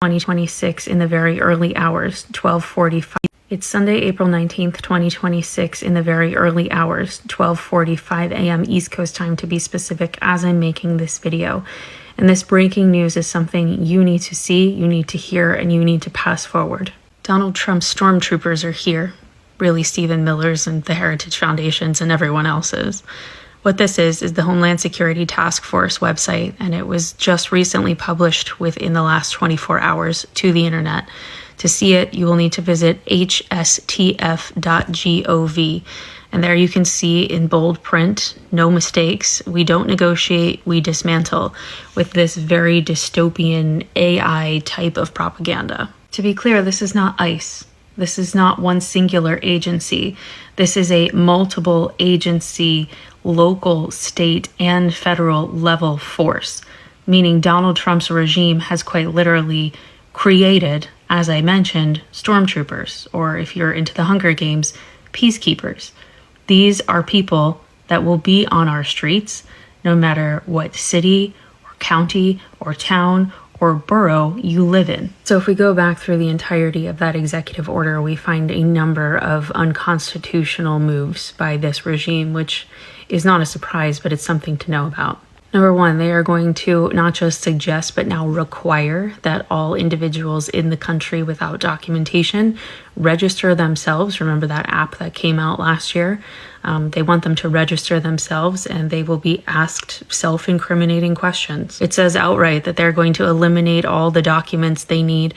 2026 in the very early hours, 12:45. It's Sunday, April 19th, 2026 in the very early hours, 12:45 a.m. East Coast time to be specific, as I'm making this video. And this breaking news is something you need to see, you need to hear, and you need to pass forward. Donald Trump's stormtroopers are here. Really Stephen Miller's and the Heritage Foundation's and everyone else's. What this is the Homeland Security Task Force website, and it was just recently published within the last 24 hours to the internet. To see it, you will need to visit hstf.gov. And there you can see in bold print, no mistakes, we don't negotiate, we dismantle, with this very dystopian AI type of propaganda. To be clear, this is not ICE. This is not one singular agency. This is a multiple agency, local, state, and federal level force, meaning Donald Trump's regime has quite literally created, as I mentioned, stormtroopers, or if you're into the Hunger Games, peacekeepers. These are people that will be on our streets, no matter what city or county or town or borough you live in. So if we go back through the entirety of that executive order, we find a number of unconstitutional moves by this regime, which is not a surprise, but it's something to know about. Number one, they are going to not just suggest, but now require that all individuals in the country without documentation register themselves. Remember that app that came out last year? They want them to register themselves, and they will be asked self-incriminating questions. It says outright that they're going to eliminate all the documents they need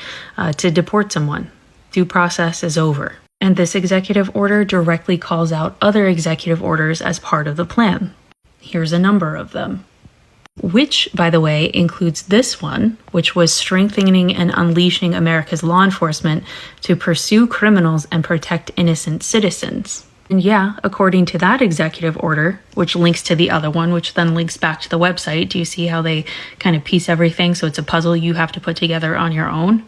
to deport someone. Due process is over. And this executive order directly calls out other executive orders as part of the plan. Here's a number of them. Which, by the way, includes this one, which was strengthening and unleashing America's law enforcement to pursue criminals and protect innocent citizens. And yeah, according to that executive order, which links to the other one, which then links back to the website, do you see how they kind of piece everything so it's a puzzle you have to put together on your own?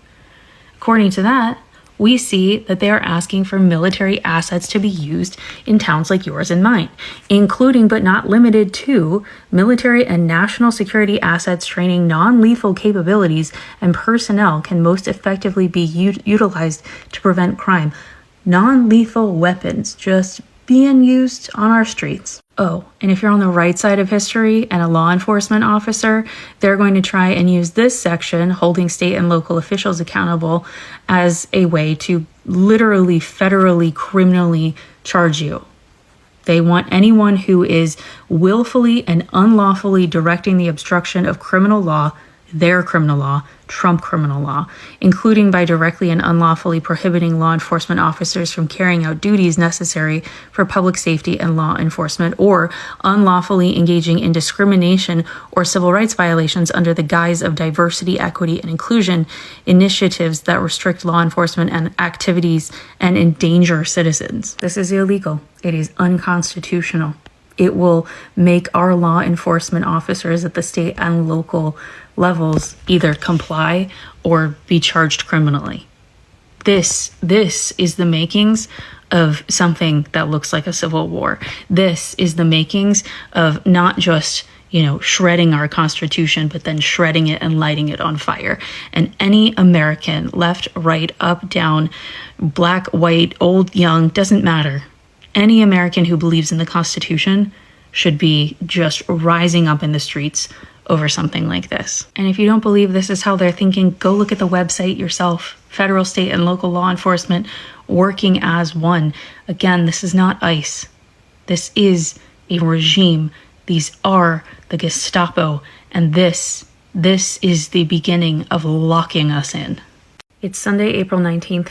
According to that, we see that they are asking for military assets to be used in towns like yours and mine, including but not limited to military and national security assets training non-lethal capabilities and personnel can most effectively be utilized to prevent crime. Non-lethal weapons just being used on our streets. Oh, and if you're on the right side of history and a law enforcement officer, they're going to try and use this section, holding state and local officials accountable, as a way to literally, federally, criminally charge you. They want anyone who is willfully and unlawfully directing the obstruction of criminal law, their criminal law, Trump criminal law, including by directly and unlawfully prohibiting law enforcement officers from carrying out duties necessary for public safety and law enforcement, or unlawfully engaging in discrimination or civil rights violations under the guise of diversity, equity, and inclusion initiatives that restrict law enforcement and activities and endanger citizens. This is illegal. It is unconstitutional. It will make our law enforcement officers at the state and local levels either comply or be charged criminally. This is the makings of something that looks like a civil war. This is the makings of not just, shredding our Constitution, but then shredding it and lighting it on fire. And any American, left, right, up, down, black, white, old, young, doesn't matter. Any American who believes in the Constitution should be just rising up in the streets over something like this. And if you don't believe this is how they're thinking, go look at the website yourself. Federal, state, and local law enforcement working as one. Again, this is not ICE. This is a regime. These are the Gestapo. And this is the beginning of locking us in. It's Sunday, April 19th.